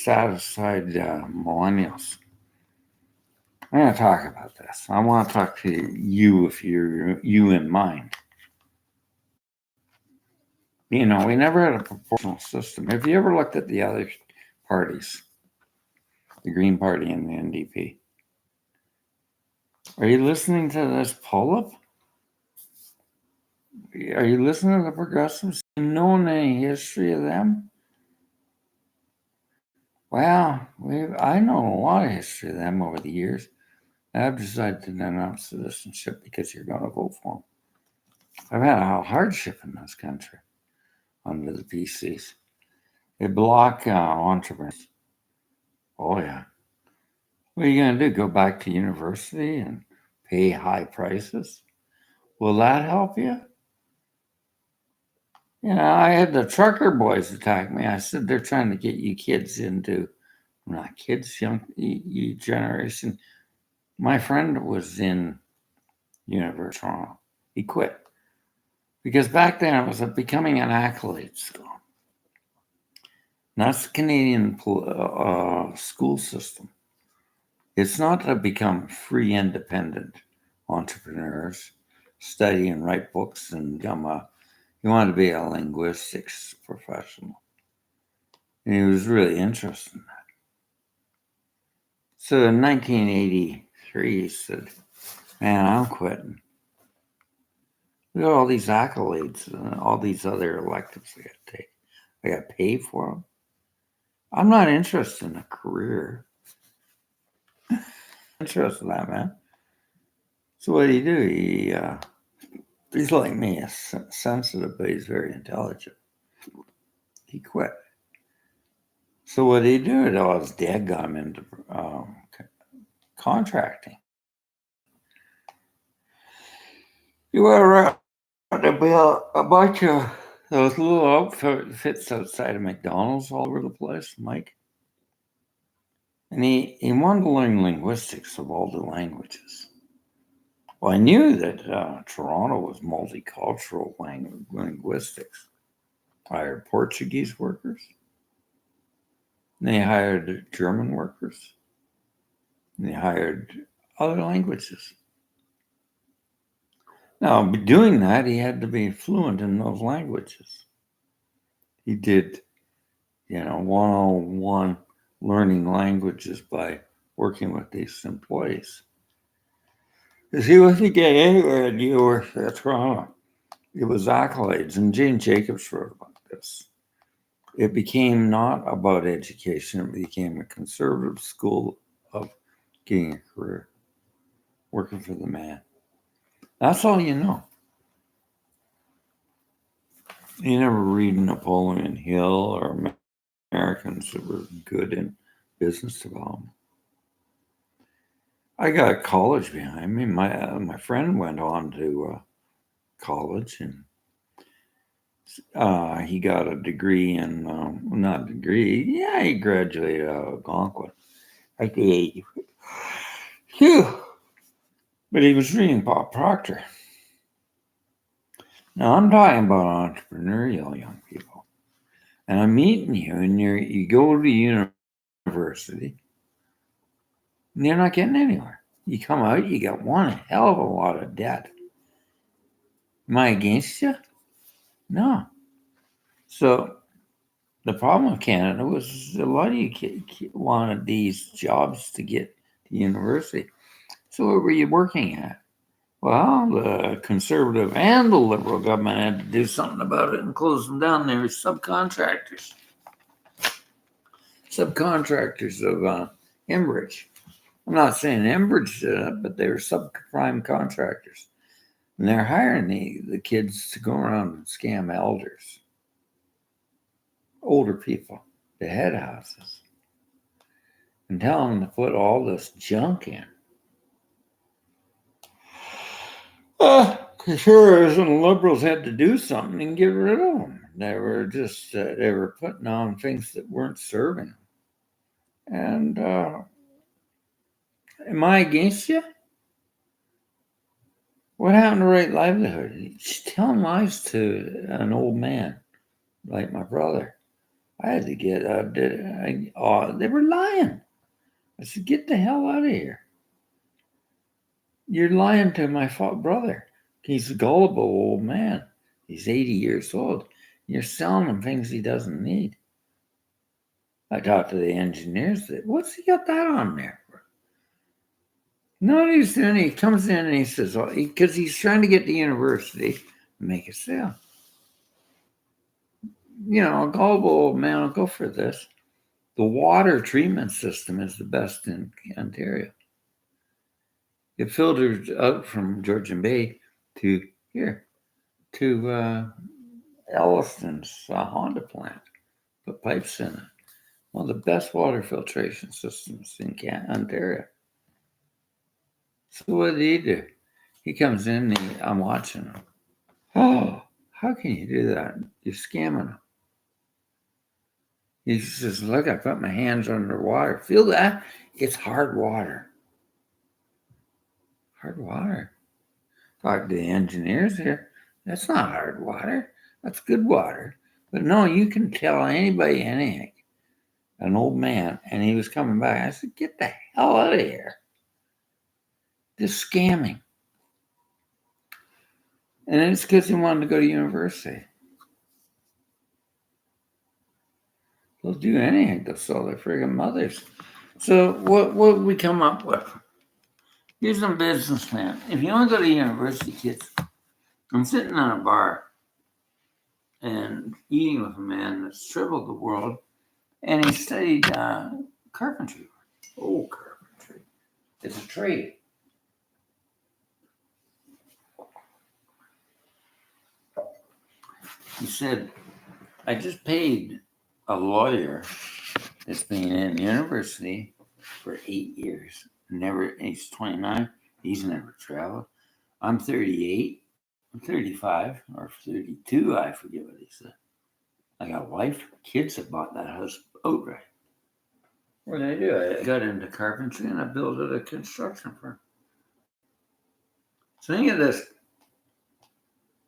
dissatisfied millennials. I'm going to talk about this. I want to talk to you if you're you in mind. You know, we never had a proportional system. Have you ever looked at the other parties, the Green Party and the NDP? Are you listening to this pull-up? Are you listening to the progressives? Do you know any history of them? Well, I know a lot of history of them over the years. I've decided to denounce citizenship because you're going to vote for them. I've had a hardship in this country under the PCs. They block entrepreneurs. Oh, yeah. What are you going to do? Go back to university and pay high prices? Will that help you? You know, I had the trucker boys attack me. I said they're trying to get you kids into, not kids, young you generation. My friend was in University of Toronto. He quit because back then it was becoming an accolade school. That's the Canadian school system. It's not to become free, independent entrepreneurs, study and write books and become you want to be a linguistics professional. And he was really interested in that. So in 1983, he said, man, I'm quitting. We got all these accolades and all these other electives I got to take. I got to pay for them. I'm not interested in a career. Interested in that, man. So what did he do? He's like me, sensitive, but he's very intelligent. He quit. So what did he do? It all his dad got him into contracting. He went around to build a bunch of those little outfits outside of McDonald's all over the place, Mike. And he wanted to learn linguistics of all the languages. Well, I knew that Toronto was multicultural linguistics. Hired Portuguese workers. And they hired German workers. And they hired other languages. Now, doing that, he had to be fluent in those languages. He did, 101 learning languages by working with these employees. Because he wasn't getting anywhere in the University of Toronto. It was accolades, and Jane Jacobs wrote about this. It became not about education, it became a conservative school of getting a career, working for the man. That's all you know. You never read Napoleon Hill or Americans that were good in business development. I got college behind me. My friend went on to college and he got a degree in, not a degree, yeah, he graduated out of Algonquin at the age. Phew. But he was reading Bob Proctor. Now I'm talking about entrepreneurial young people. And I'm meeting you and you go to university and you're not getting anywhere. You come out, you got one hell of a lot of debt. Am I against you? No. So the problem with Canada was a lot of you wanted these jobs to get to university. So what were you working at? Well, the Conservative and the Liberal government had to do something about it and close them down. They were subcontractors. Subcontractors of Enbridge. I'm not saying Enbridge did it, but they were subprime contractors. And they're hiring the kids to go around and scam elders, older people, to head houses, and tell them to put all this junk in. Conservatives and liberals had to do something and get rid of them. They were just they were putting on things that weren't serving them. And am I against you? What happened to right livelihood? She's telling lies to an old man like my brother. I had to get they were lying. I said, get the hell out of here. You're lying to my brother. He's a gullible old man. He's 80 years old. You're selling him things he doesn't need. I talked to the engineers. What's he got that on there for? No, he's doing. He comes in and he says, because he's trying to get to university and make a sale. A gullible old man will go for this. The water treatment system is the best in Ontario. It filters out from Georgian Bay to here, to Elliston's Honda plant. Put pipes in it. One of the best water filtration systems in Ontario. So what did he do? He comes in and I'm watching him. Oh, how can you do that? You're scamming him. He says, look, I put my hands underwater. Feel that? It's hard water. Hard water. Talk to the engineers here. That's not hard water. That's good water. But no, you can tell anybody anything. An old man, and he was coming back. I said, get the hell out of here. Just scamming. And it's because he wanted to go to university. They'll do anything to sell their friggin' mothers. So what we come up with? Here's some business plan. If you want to go to university, kids, I'm sitting on a bar and eating with a man that's traveled the world, and he studied carpentry. Oh, carpentry. It's a trade. He said, I just paid a lawyer that's been in university for 8 years. He's 29. He's never traveled. I'm 38. I'm 35 or 32. I forget what he said. I got a wife, kids that bought that house outright. What did I do? I got into carpentry and I built a construction firm. So think of this.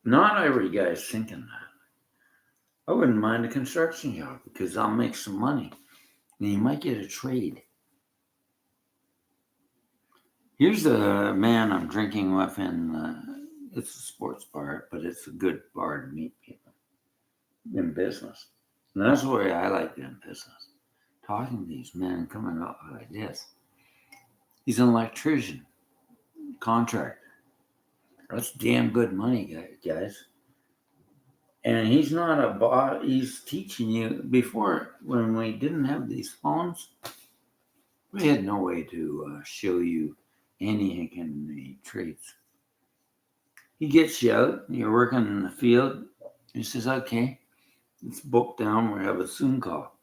Not every guy is thinking that. I wouldn't mind a construction job because I'll make some money. And you might get a trade. Here's a man I'm drinking with it's a sports bar, but it's a good bar to meet people in business. And that's the way I like doing business. Talking to these men coming up with ideas. He's an electrician, contractor. That's damn good money, guys. And he's not a boss. He's teaching you. Before, when we didn't have these phones, we had no way to show you anything in the trades. He gets you out. You're working in the field. He says, okay, it's booked down. We have a Zoom call.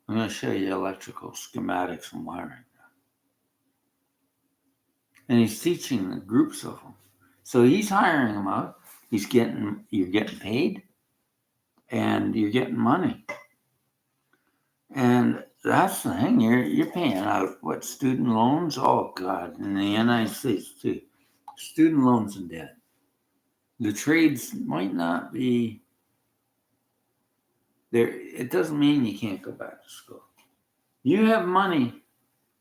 I'm going to show you electrical schematics and wiring. And he's teaching the groups of them. So he's hiring them out. You're getting paid, and you're getting money. And that's the thing. You're paying out student loans? Oh God, in the United States too. Student loans and debt. The trades might not be there. It doesn't mean you can't go back to school. You have money,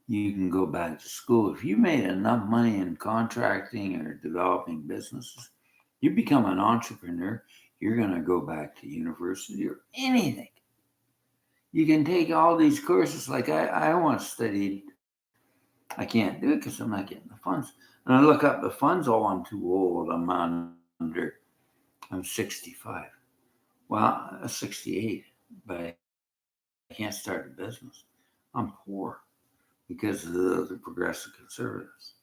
you can go back to school. If you made enough money in contracting or developing businesses, you become an entrepreneur, you're going to go back to university or anything. You can take all these courses. Like I once studied, I can't do it because I'm not getting the funds. And I look up the funds, I'm too old. I'm 65. Well, I'm 68, but I can't start a business. I'm poor because of the progressive conservatives.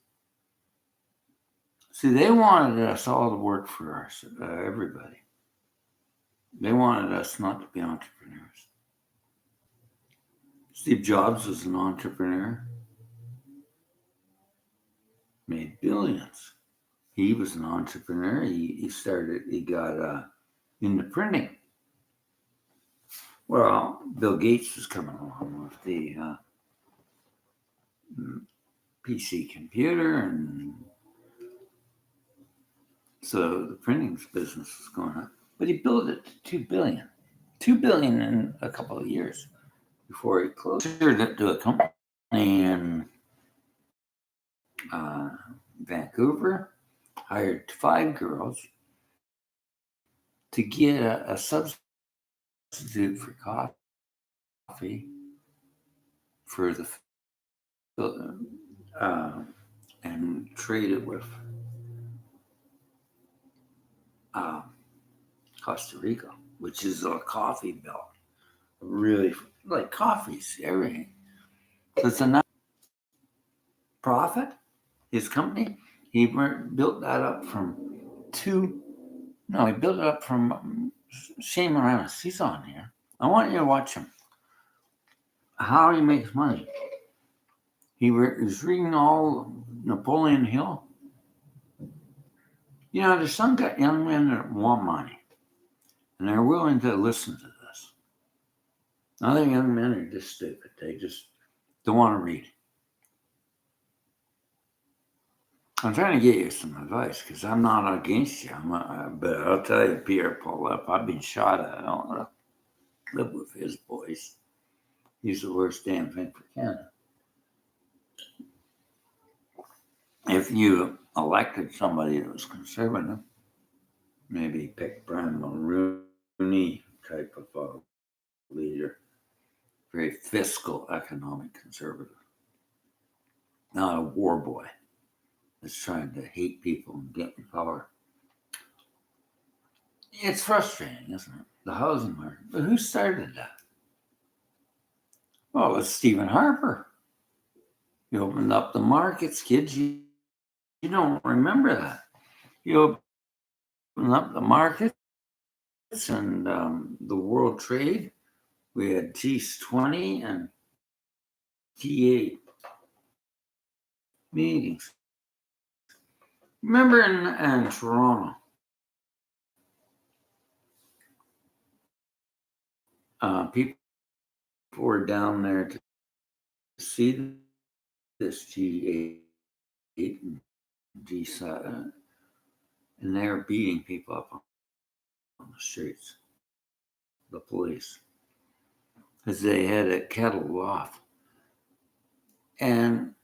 See, they wanted us all to work for everybody. They wanted us not to be entrepreneurs. Steve Jobs was an entrepreneur, made billions. He was an entrepreneur. He got into printing. Well, Bill Gates was coming along with the PC computer, and so the printing business was going up. But he built it to $2 billion. $2 billion in a couple of years before he closed it to a company in Vancouver, hired 5 girls to get a substitute for coffee for the and trade it with Costa Rica, which is a coffee belt. Really, like coffees, everything. So it's a nice profit. His company, he built that up from he built it up from Shane Moranis. He's on here. I want you to watch him. How he makes money. He was reading all Napoleon Hill. You know, there's some young men that want money, and they're willing to listen to this. Other young men are just stupid. They just don't want to read. I'm trying to get you some advice because I'm not against you. But I'll tell you, Pierre Paulette, I've been shot at. I don't want to live with his boys. He's the worst damn thing for Canada. If you elected somebody that was conservative, maybe pick Brian Mulroney type of leader, very fiscal, economic conservative, not a war boy that's trying to hate people and get in power. It's frustrating, isn't it? The housing market. But who started that? Well, it was Stephen Harper. He opened up the markets, kids. You don't remember that. He opened up the markets and the world trade. We had G20 and G8 meetings. Remember in Toronto, people were down there to see this G8 and G7, and they were beating people up on the streets, the police, because they had it kettled off. And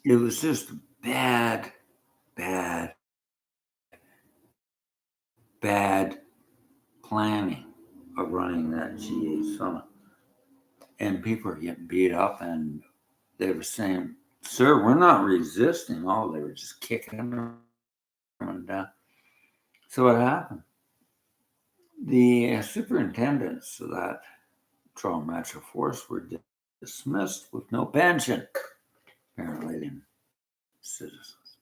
it was just bad planning of running that G8 summit. And people are getting beat up, and they were saying, "Sir, we're not resisting." Oh, they were just kicking them down. So what happened? The superintendents of that Toronto Metro Force were dismissed with no pension. Apparently, they didn't citizens.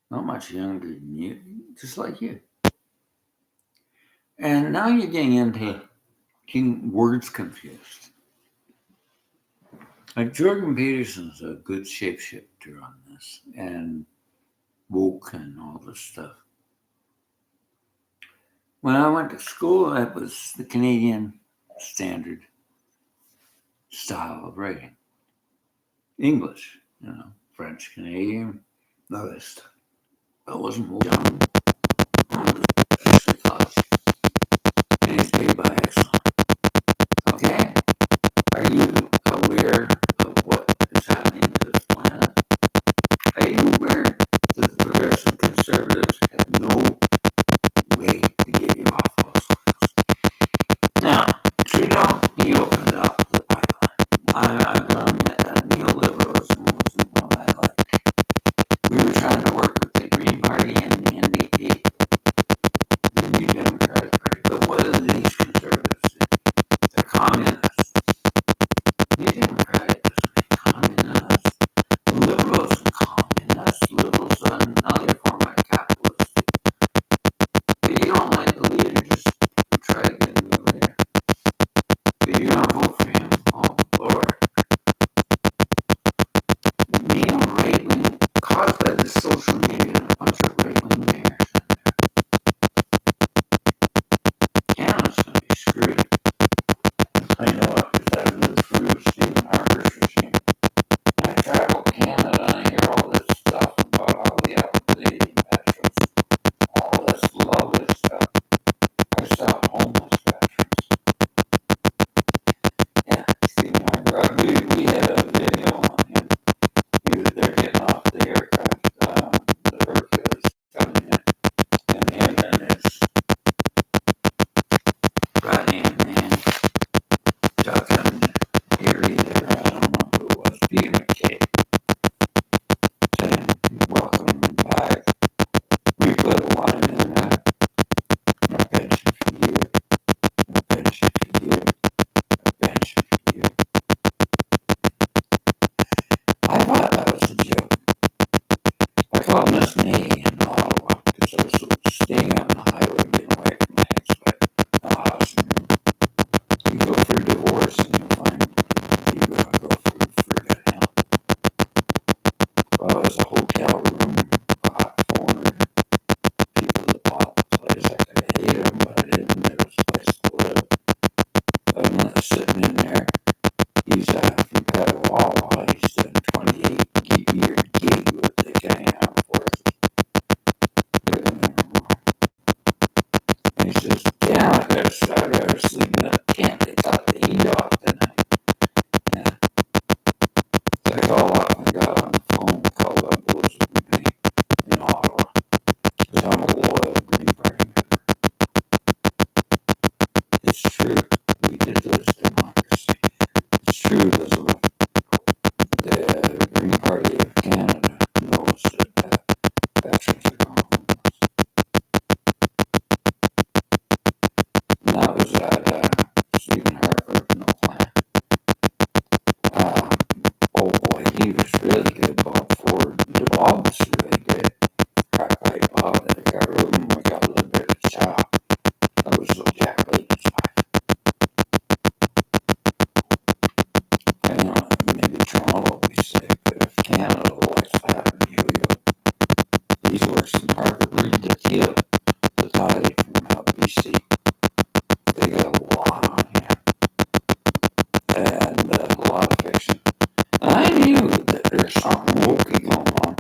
Not much younger than you, just like you. And now you're getting into words confused. Like Jordan Peterson's a good shapeshifter on this, and woke and all this stuff. When I went to school, that was the Canadian standard style of writing. English, French, Canadian, all this stuff. I wasn't moved on. Actually college. And he's paid by excellence. Okay? Are you aware of what is happening to this planet? Are you aware that the progressive conservatives have no way to get you off those things? Now, Trudeau, he opened up the pipeline. I've done that. Neoliberalism wasn't what I liked. We were trying to work with the Green Party and the really good. Bob Ford. The Bob was really good. Crack pipe Bob. I got room. I got a little bit of chop. That was Jack Layton's pipe. Maybe Toronto will be safe, but if Canada likes to have a yo-yo, these works in Harvard Reed Tequila, the toddy from out BC. They got a lot on here, and a lot of fiction. And I knew that there's something wokey going on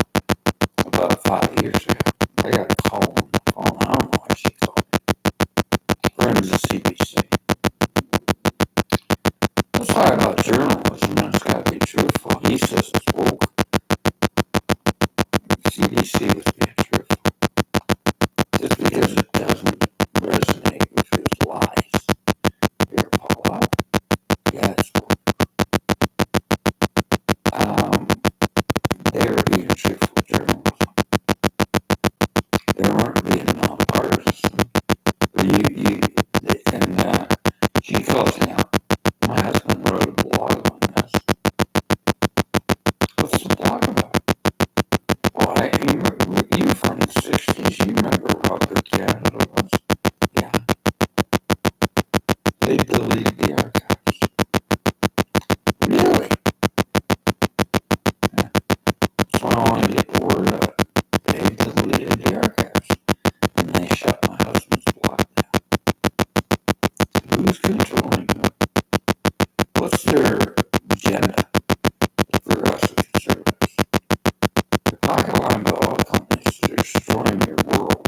about 5 years ago. I got a call on the phone. I don't know why she called me. Friends of CBC. Let's talk about journalism. It's got to be truthful. He says it's woke. CBC was being truthful. Just because it doesn't resonate with his lies. Here, Paula. Yeah, it's woke. They were being truthful journalism. They weren't being nonpartisan. And she calls me out. My husband wrote a blog on this. What's the blog about? Well, you were from the 60s. You remember what Good Canada was? Yeah. They deleted the archives. Really? Yeah. So I want to get the word out. They deleted the archives. And they shut my husband's blog down. Who's controlling them? What's their agenda? The progressive conservatives. They're talking about oil companies that are destroying your world.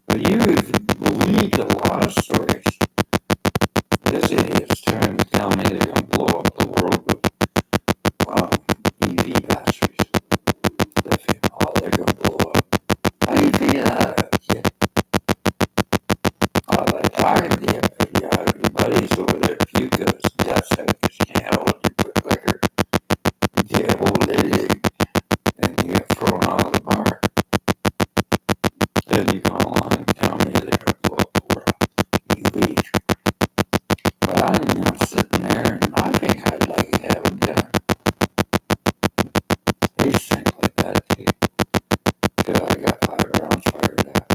But you've believed a lot of stories. This idiot's trying to tell me they're going to blow up the world with EV batteries. Lithium. Oh, they're going to blow up. How do you figure that out, kid? Oh, they're talking to you. Your buddies over there puke at his deathbed because you can't hold your quick liquor. You can't hold it, and you get thrown out of the bar. Then you come along and tell me they're going to blow up the world. You leave. But I'm sitting there, and I think I'd like to have a dinner. They think like that too. Because I got 5 rounds fired at.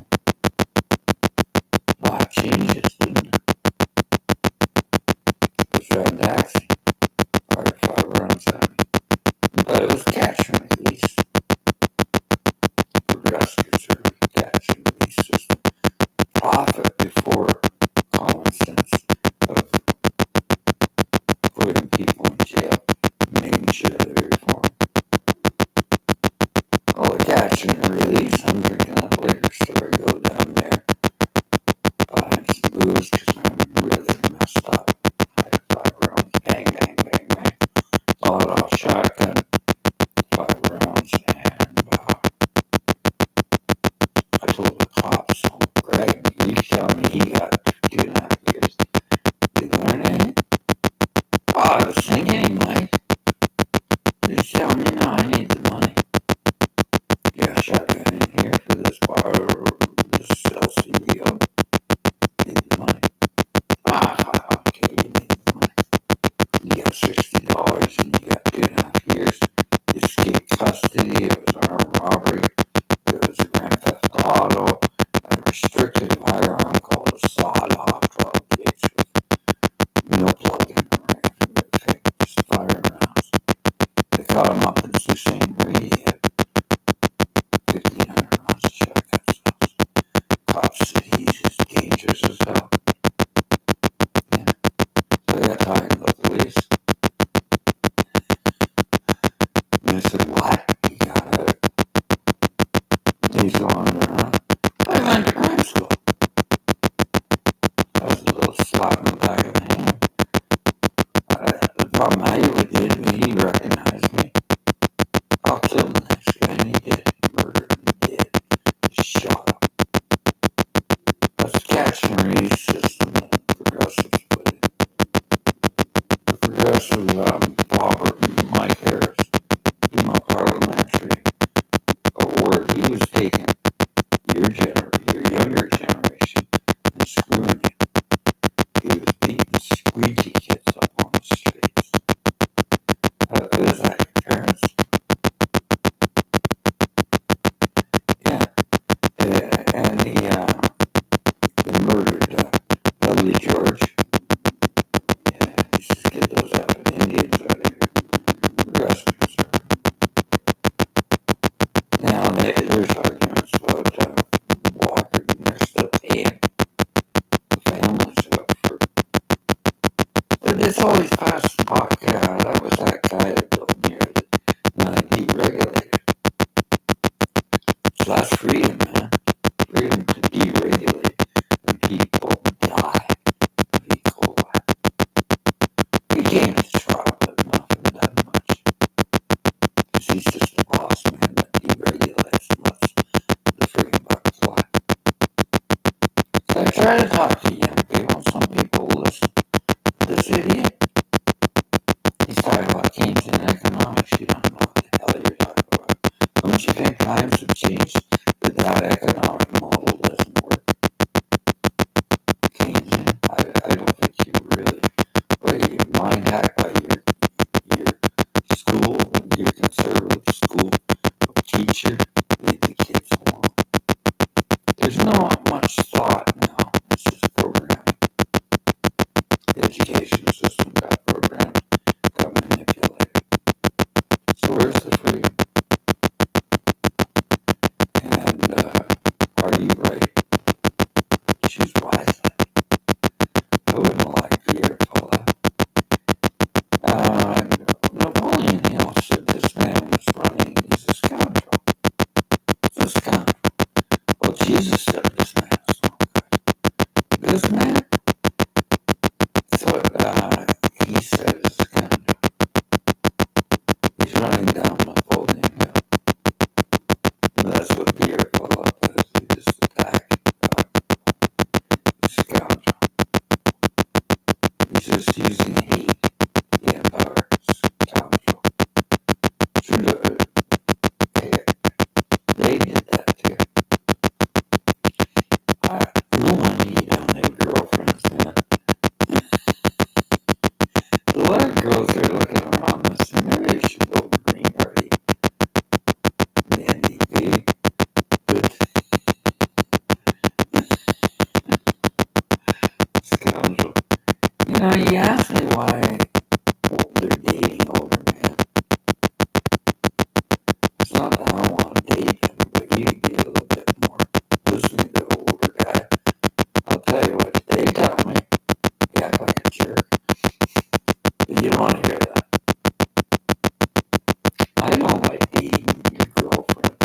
A lot changes, didn't it? It was Red Taxi. Fired 5 rounds at me. But it was catch and release. Progressive conservative catch and release system. Profit before common sense of putting people in jail, making sure they reform. Well, the catch and release, I'm drinking that liquor store, I go down there, buying some booze because I'm really messed up. I had 5 rounds, bang, bang, bang, bang. Auto shotgun, 5 rounds, and I told the cops, oh, Greg, you tell me he got 2.5 years. You learn anything? Oh, I was thinking, Mike. Just tell me, no, I need the money. Yeah, shotgun in here for this bar or this LCBO. Need the money. Okay, you need the money. You got $60 and you got 2.5 years. You escaped custody. It was armed robbery. It was a grand theft auto. A restricted firearm called a sawed-off 12 gauge with no plug-in or anything. Just firing rounds. They caught him up in Sault Ste. Marie. He had 1,500 rounds of shotgun shells. Cops said he's as dangerous as hell. Yeah. So I got talking to the police. And they said, what? He got out. He's going around. I went to crime school. That was a little slap in the back of the hand. The problem I did when he recognized me, I'll kill the next guy, and he did. He murdered him, he did. He shot him. That's the catch and release system that the progressives put in. The progressive Bob Mike Harris, in my parliamentary award, he was taking your younger generation and screwing you. He was beating squeegee kids up on the streets. It was like your parents. it's always past the buck. That was that guy that built near deregulated. So that's freedom, man. Freedom to deregulate and people die of E. coli. He came to trial, but nothing that much. Because he's just a boss man that deregulates and lets the freaking buck fly. So I try to talk to young people. Some people listen. This idiot, he's talking about Keynesian economics. You don't know what the hell you're talking about. Don't you think times have changed that economic model doesn't work? Keynesian, I don't think you really, well, your mind hacked by your school, your conservative school teacher, leave the kids alone. There's not much thought now. It's just programming. The education system got programmed, got manipulated. So where's the freedom? And are you right? Choose wisely. I wouldn't like Pierre Paula. Napoleon Hill said this man was running. He's a scoundrel. He's a scoundrel. Well, Jesus said this man is not good. This man thought he said is a scoundrel. He's running down Napoleon Hill. And that's what Pierre Paula does. He just attacks the scoundrel. He's just using hate to empower scoundrel. They did that too. No wonder you don't have girlfriends, man. A lot of girls are looking around this and maybe they should go Green Party. The NDP. But scoundrel. You ask me why they're dating older men. It's not that I don't want to date him, but you can be a little bit more listening to an older guy. I'll tell you what they tell me. You act like a jerk. But you don't want to hear that. I don't like dating your girlfriend.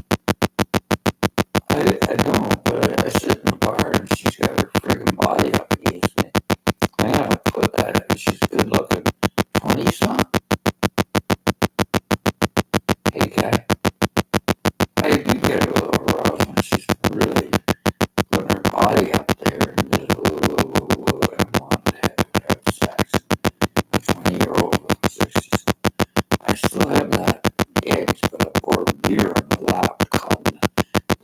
I don't, but I sit in the bar and she's got her friggin' body up against me. I gotta put that, she's good looking 20-something. Hey, guy. I do get a little aroused when she's really putting her body up there and just, I want to have sex. A 20-year-old with 60s. I still have that itch, but I pour beer on the lap to calm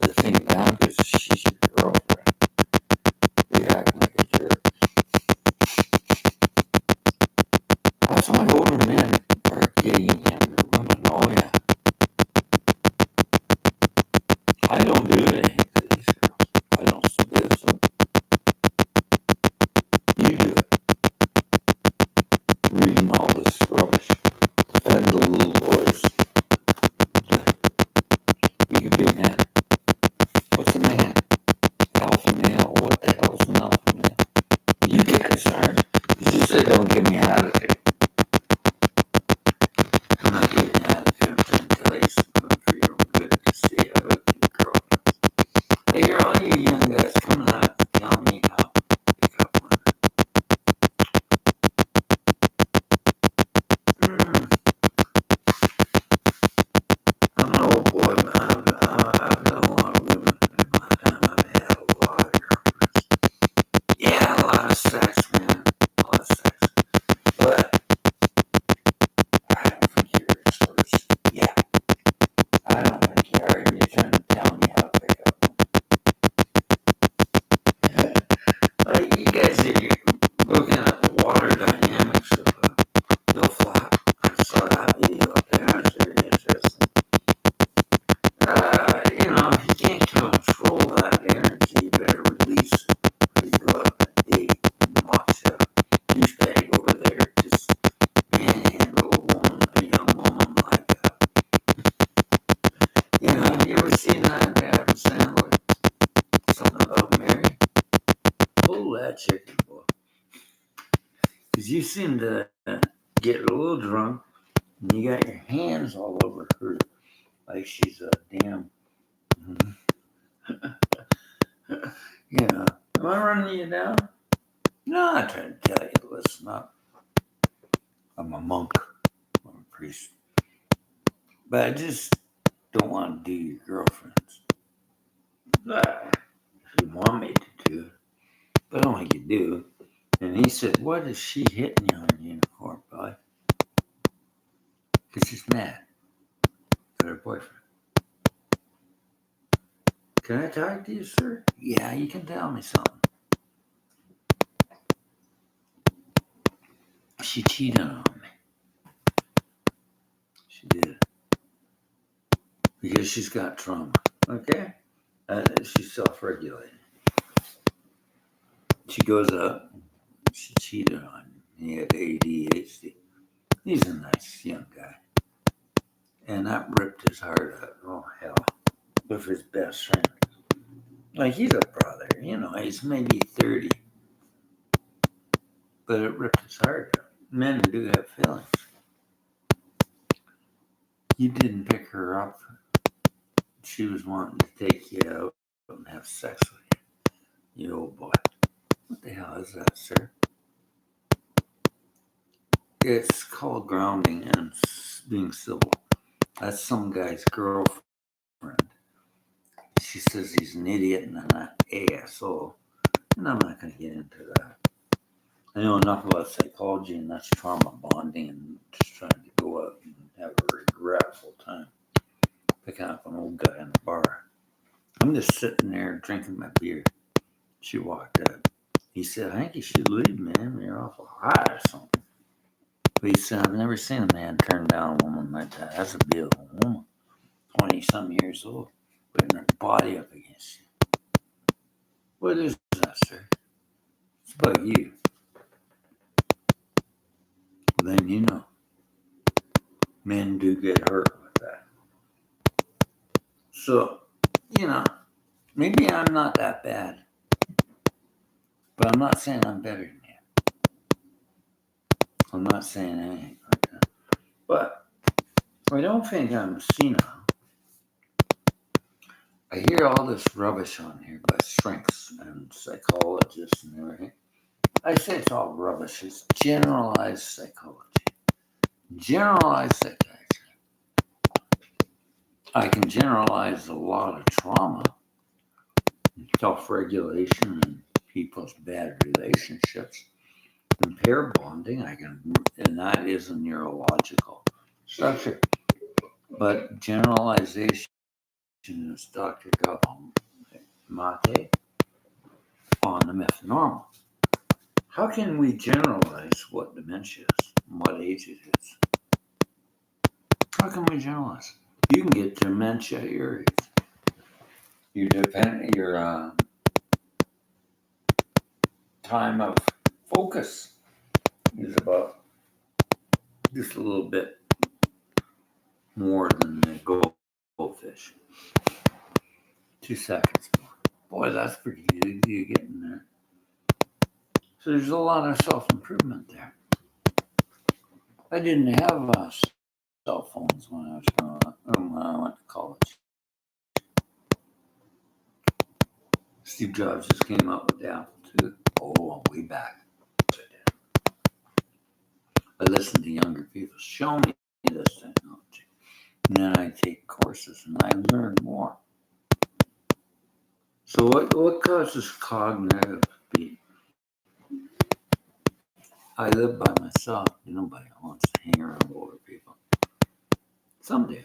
the thing down because she's your girlfriend. You're acting like a jerk. That's why older men are getting younger women. Oh, yeah. I don't do anything to these girls. I don't seduce them. You do it. Reading all this rubbish. And the little boys. You can be a man. What's a man? Alpha male. What the hell's an alpha male? You guys aren't. You say don't give me an attitude. I'm not giving you an attitude. I'm trying to tell you something for your own good to see how with your girlfriends. Hey, you're all you young guys coming out and tell me how to pick up women. I'm an old boy, man. I've done a lot of women in my time. I've had a lot of girlfriends. Yeah, a lot of sex, man. A lot of sex. But I don't think you're experts. Yeah. I don't think you are. You're trying to tell me how to pick up women. You guys are looking at the water dynamics of Bill Flap. I saw that video up there. It's very interesting. If you can't control that energy, you better release it. Or you go out on a date and watch a douchebag over there just manhandle a young woman like that. You ever seen that Adam Sandler? Something about Mary? Pull that chicken, boy. Because Because you seem to get a little drunk and you got your hands all over her like she's a damn. Yeah. Am I running you down? No, I'm trying to tell you, listen up. I'm a monk. I'm a priest. But I just don't want to do your girlfriends. If you want me to do it, but I don't think you do. And he said, what is she hitting you on the uniform, boy? Because she's mad at her boyfriend. Can I talk to you, sir? Yeah, you can tell me something. She cheated on me. She did. Because she's got trauma. Okay? She's self-regulating. She goes up. She cheated on him. He had ADHD. He's a nice young guy. And that ripped his heart out. Oh, hell. With his best friend. Like, he's a brother. He's maybe 30. But it ripped his heart out. Men do have feelings. You didn't pick her up. She was wanting to take you out and have sex with you. You old boy. What the hell is that, sir? It's called grounding and being civil. That's some guy's girlfriend. She says he's an idiot and an asshole. And I'm not going to get into that. I know enough about psychology, and that's trauma bonding and just trying to go out and have a regretful time. Picking up an old guy in the bar. I'm just sitting there drinking my beer. She walked out. He said, I think you should leave, man. You're awful hot or something. But he said, I've never seen a man turn down a woman like that. That's a beautiful woman. 20-some years old. Putting her body up against you. What is that, sir? It's about you. Well, then you know. Men do get hurt with that. So, maybe I'm not that bad. But I'm not saying I'm better than you. I'm not saying anything like that. But I don't think I'm senile. I hear all this rubbish on here by strengths and psychologists and everything. I say it's all rubbish. It's generalized psychology. Generalized psychiatry. I can generalize a lot of trauma, self-regulation, and people's bad relationships. And pair bonding, and that is a neurological structure. But generalization is Dr. Gabon Mate on the myth normal. How can we generalize what dementia is and what age it is? How can we generalize? You can get dementia at your age. Your time of focus is about just a little bit more than the goldfish. 2 seconds more. Boy, that's pretty good. You getting there. So there's a lot of self-improvement there. I didn't have cell phones when I was growing up, when I went to college. Steve Jobs just came up with the Apple II. Oh, way back. I listen to younger people. Show me this technology. And then I take courses and I learn more. So what causes cognitive beat? I live by myself. Nobody wants to hang around older people. Some do.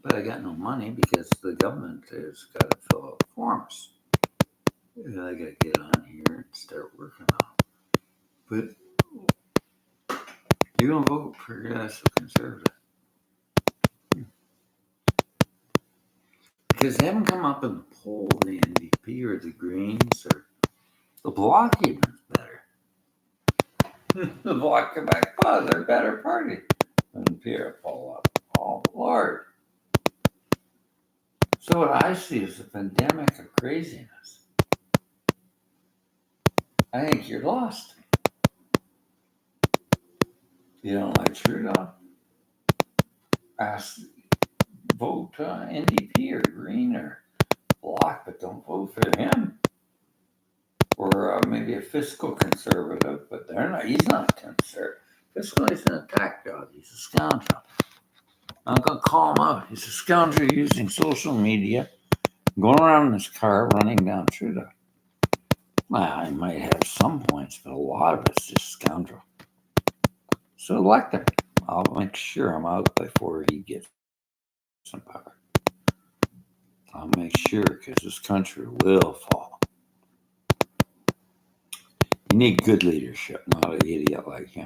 But I got no money because the government has got to fill out forms. I got to get on here and start working on it. But you're going to vote progressive conservative. Because they haven't come up in the poll, the NDP or the Greens or the Bloc even's better. The Bloc Quebec, they're a better party than Pierre Paul up. Oh, Lord. So what I see is a pandemic of craziness. I think you're lost. You don't like Trudeau? Vote NDP or Green or Bloc, but don't vote for him. Or maybe a fiscal conservative, but they're not. He's not conservative. Fiscal is an attack dog. He's a scoundrel. I'm gonna call him out. He's a scoundrel using social media, going around in his car, running down Trudeau. Well, I might have some points, but a lot of it's just scoundrel. So elect him. I'll make sure I'm out before he gets some power. I'll make sure, because this country will fall. You need good leadership, not an idiot like him.